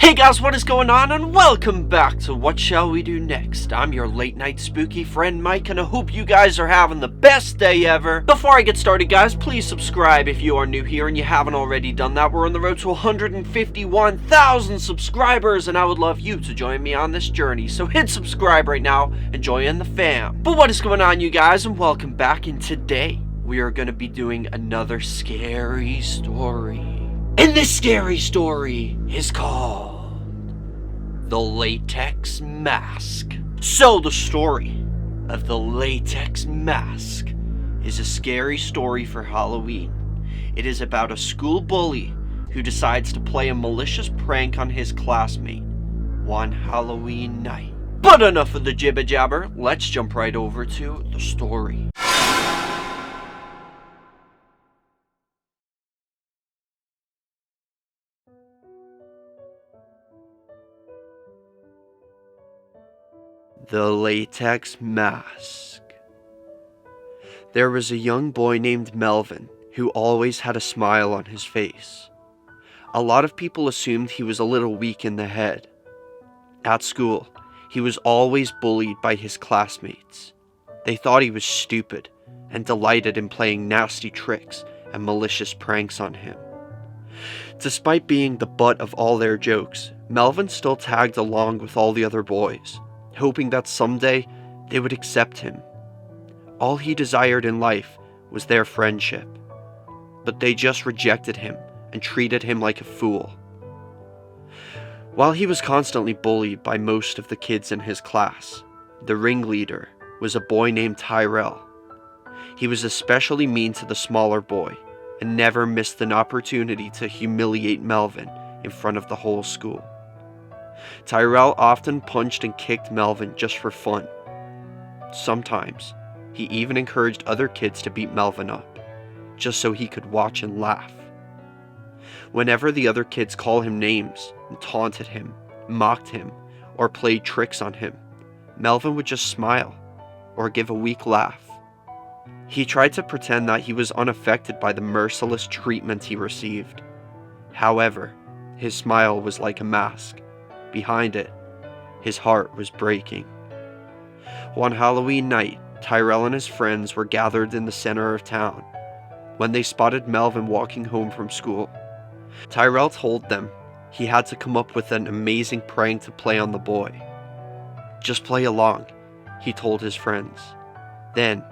Hey guys, what is going on, and welcome back to What Shall We Do Next? I'm your late night spooky friend Mike, and I hope you guys are having the best day ever. Before I get started guys, please subscribe if you are new here and you haven't already done that. We're on the road to 151,000 subscribers, and I would love you to join me on this journey. So hit subscribe right now and join the fam. But what is going on, you guys, and welcome back. And today we are going to be doing another scary story. And this scary story is called The Latex Mask. So the story of the Latex Mask is a scary story for Halloween. It is about a school bully who decides to play a malicious prank on his classmate one Halloween night. But enough of the jibber jabber, let's jump right over to the story. The Latex Mask. There was a young boy named Melvin who always had a smile on his face. A lot of people assumed he was a little weak in the head. At school, he was always bullied by his classmates. They thought he was stupid and delighted in playing nasty tricks and malicious pranks on him. Despite being the butt of all their jokes, Melvin still tagged along with all the other boys, hoping that someday they would accept him. All he desired in life was their friendship, but they just rejected him and treated him like a fool. While he was constantly bullied by most of the kids in his class, the ringleader was a boy named Tyrell. He was especially mean to the smaller boy and never missed an opportunity to humiliate Melvin in front of the whole school. Tyrell often punched and kicked Melvin just for fun. Sometimes, he even encouraged other kids to beat Melvin up, just so he could watch and laugh. Whenever the other kids called him names and taunted him, mocked him, or played tricks on him, Melvin would just smile or give a weak laugh. He tried to pretend that he was unaffected by the merciless treatment he received. However, his smile was like a mask. Behind it, his heart was breaking. One Halloween night, Tyrell and his friends were gathered in the center of town when they spotted Melvin walking home from school. Tyrell told them he had to come up with an amazing prank to play on the boy. "Just play along," he told his friends. Then,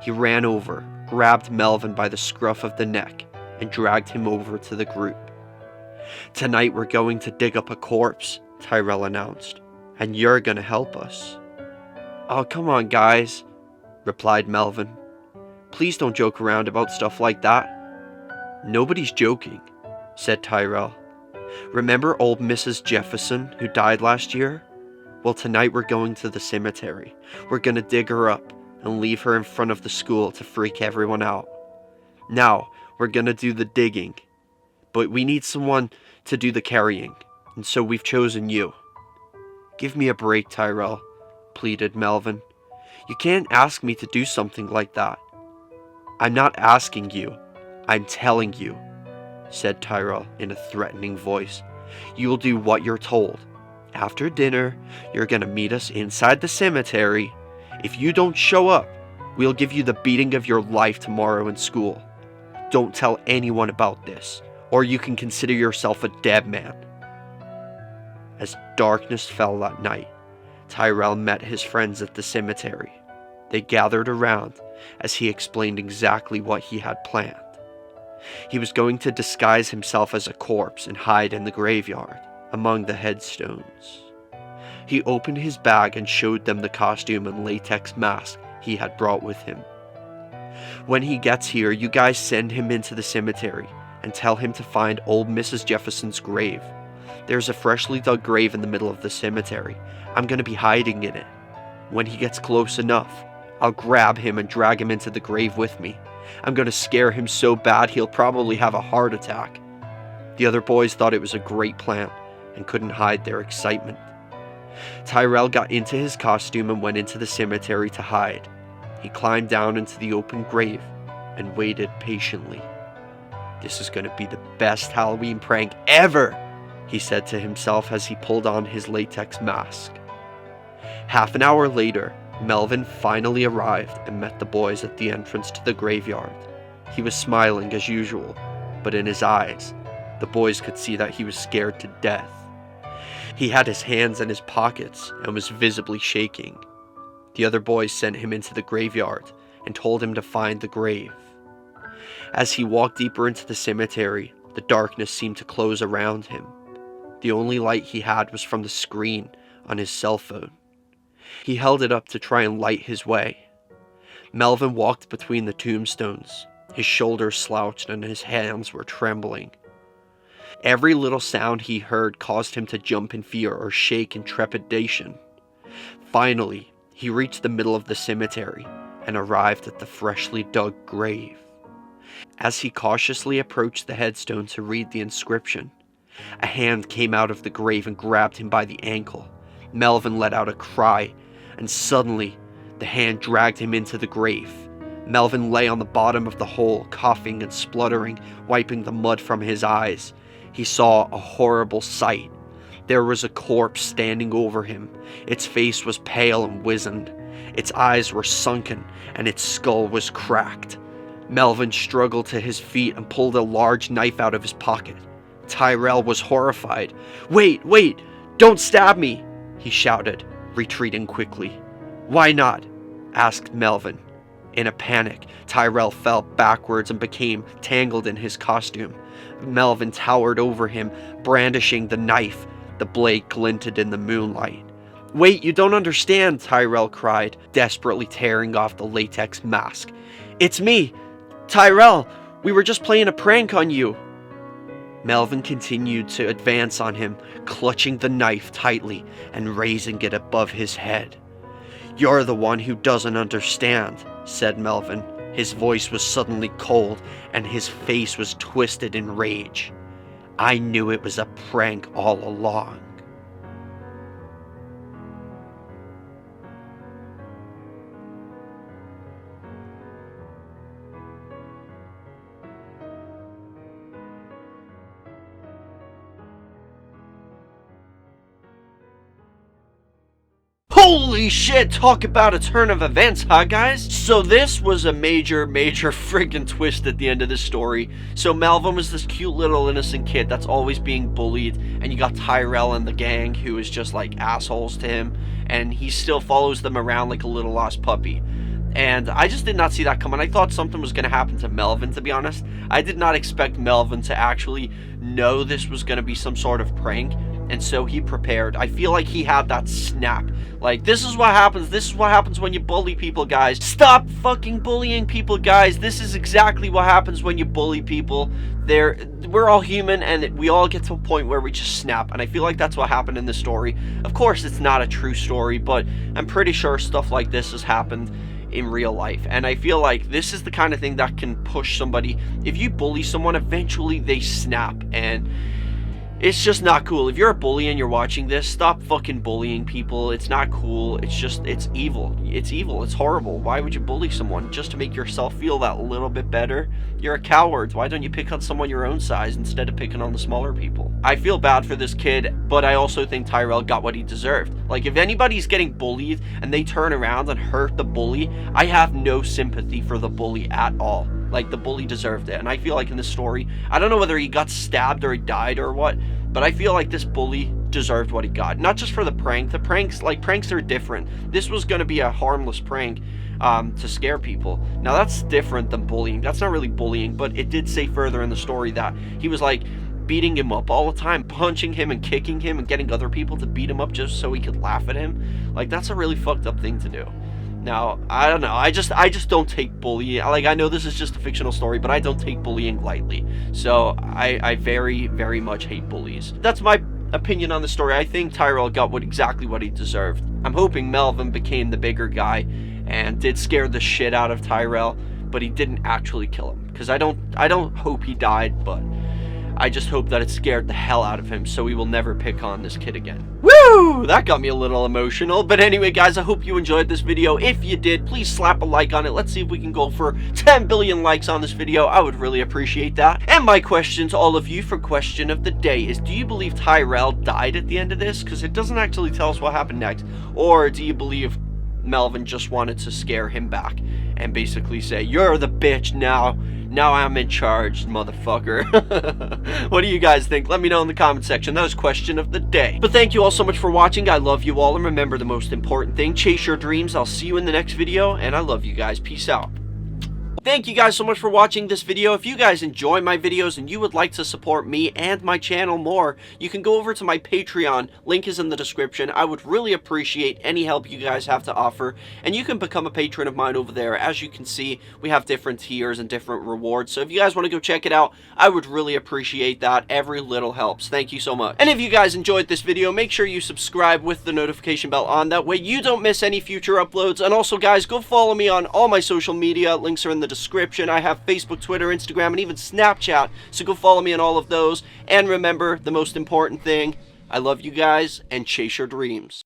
he ran over, grabbed Melvin by the scruff of the neck, and dragged him over to the group. "Tonight we're going to dig up a corpse," Tyrell announced, "and you're gonna help us." "Oh, come on, guys," replied Melvin. "Please don't joke around about stuff like that." "Nobody's joking," said Tyrell. "Remember old Mrs. Jefferson who died last year? Well, tonight we're going to the cemetery. We're gonna dig her up and leave her in front of the school to freak everyone out. Now, we're gonna do the digging, but we need someone to do the carrying. And so we've chosen you." "Give me a break, Tyrell," pleaded Melvin. "You can't ask me to do something like that." "I'm not asking you, I'm telling you," said Tyrell in a threatening voice. "You'll do what you're told. After dinner, you're gonna meet us inside the cemetery. If you don't show up, we'll give you the beating of your life tomorrow in school. Don't tell anyone about this, or you can consider yourself a dead man." As darkness fell that night, Tyrell met his friends at the cemetery. They gathered around as he explained exactly what he had planned. He was going to disguise himself as a corpse and hide in the graveyard, among the headstones. He opened his bag and showed them the costume and latex mask he had brought with him. "When he gets here, you guys send him into the cemetery and tell him to find old Mrs. Jefferson's grave. There's a freshly dug grave in the middle of the cemetery. I'm going to be hiding in it. When he gets close enough, I'll grab him and drag him into the grave with me. I'm going to scare him so bad he'll probably have a heart attack." The other boys thought it was a great plan and couldn't hide their excitement. Tyrell got into his costume and went into the cemetery to hide. He climbed down into the open grave and waited patiently. "This is going to be the best Halloween prank ever," he said to himself as he pulled on his latex mask. Half an hour later, Melvin finally arrived and met the boys at the entrance to the graveyard. He was smiling as usual, but in his eyes, the boys could see that he was scared to death. He had his hands in his pockets and was visibly shaking. The other boys sent him into the graveyard and told him to find the grave. As he walked deeper into the cemetery, the darkness seemed to close around him. The only light he had was from the screen on his cell phone. He held it up to try and light his way. Melvin walked between the tombstones. His shoulders slouched and his hands were trembling. Every little sound he heard caused him to jump in fear or shake in trepidation. Finally, he reached the middle of the cemetery and arrived at the freshly dug grave. As he cautiously approached the headstone to read the inscription, a hand came out of the grave and grabbed him by the ankle. Melvin let out a cry, and suddenly, the hand dragged him into the grave. Melvin lay on the bottom of the hole, coughing and spluttering, wiping the mud from his eyes. He saw a horrible sight. There was a corpse standing over him. Its face was pale and wizened. Its eyes were sunken, and its skull was cracked. Melvin struggled to his feet and pulled a large knife out of his pocket. Tyrell was horrified. Wait, don't stab me!" he shouted, retreating quickly. "Why not?" asked Melvin. In a panic, Tyrell fell backwards and became tangled in his costume. Melvin towered over him, brandishing the knife. The blade glinted in the moonlight. "Wait, you don't understand," Tyrell cried, desperately tearing off the latex mask. "It's me, Tyrell. We were just playing a prank on you." Melvin continued to advance on him, clutching the knife tightly and raising it above his head. "You're the one who doesn't understand," said Melvin. His voice was suddenly cold, and his face was twisted in rage. "I knew it was a prank all along." Holy shit, talk about a turn of events, huh guys? So this was a major friggin' twist at the end of this story. So Melvin was this cute little innocent kid that's always being bullied, and you got Tyrell and the gang who is just like assholes to him, and he still follows them around like a little lost puppy. And I just did not see that coming. I thought something was going to happen to Melvin, to be honest. I did not expect Melvin to actually know this was going to be some sort of prank, and so he prepared. I feel like he had that snap. Like, this is what happens when you bully people, guys. Stop fucking bullying people, guys. This is exactly what happens when you bully people. We're all human, and we all get to a point where we just snap, and I feel like that's what happened in this story. Of course, it's not a true story, but I'm pretty sure stuff like this has happened in real life, and I feel like this is the kind of thing that can push somebody. If you bully someone, eventually they snap, and it's just not cool. If you're a bully and you're watching this, stop fucking bullying people. It's not cool. It's evil. It's evil. It's horrible. Why would you bully someone just to make yourself feel that little bit better? You're a coward. Why don't you pick on someone your own size instead of picking on the smaller people? I feel bad for this kid, but I also think Tyrell got what he deserved. Like, if anybody's getting bullied and they turn around and hurt the bully, I have no sympathy for the bully at all. Like, the bully deserved it. And I feel like in this story, I don't know whether he got stabbed or he died or what, but I feel like this bully deserved what he got. Not just for the prank. The pranks are different. This was going to be a harmless prank to scare people. Now, that's different than bullying. That's not really bullying, but it did say further in the story that he was, like, beating him up all the time, punching him and kicking him and getting other people to beat him up just so he could laugh at him. Like, that's a really fucked up thing to do. Now, I don't know, I just don't take bullying, like, I know this is just a fictional story, but I don't take bullying lightly, so I very, very much hate bullies. That's my opinion on the story. I think Tyrell got exactly what he deserved. I'm hoping Melvin became the bigger guy and did scare the shit out of Tyrell, but he didn't actually kill him, because I don't hope he died, but I just hope that it scared the hell out of him, so he will never pick on this kid again. Woo! Woo! That got me a little emotional. But anyway, guys, I hope you enjoyed this video. If you did, please slap a like on it. Let's see if we can go for 10 billion likes on this video. I would really appreciate that. And my question to all of you for question of the day is, do you believe Tyrell died at the end of this? Because it doesn't actually tell us what happened next. Or do you believe Melvin just wanted to scare him back and basically say, you're the bitch now. Now I'm in charge, motherfucker. What do you guys think? Let me know in the comment section. That was question of the day. But thank you all so much for watching. I love you all. And remember the most important thing, chase your dreams. I'll see you in the next video. And I love you guys. Peace out. Thank you guys so much for watching this video. If you guys enjoy my videos and you would like to support me and my channel more, you can go over to my Patreon. Link is in the description. I would really appreciate any help you guys have to offer. And you can become a patron of mine over there. As you can see, we have different tiers and different rewards. So if you guys want to go check it out, I would really appreciate that. Every little helps. Thank you so much. And if you guys enjoyed this video, make sure you subscribe with the notification bell on. That way you don't miss any future uploads. And also, guys, go follow me on all my social media. Links are in the description. I have Facebook, Twitter, Instagram, and even Snapchat, so go follow me on all of those. And remember, the most important thing, I love you guys, and chase your dreams.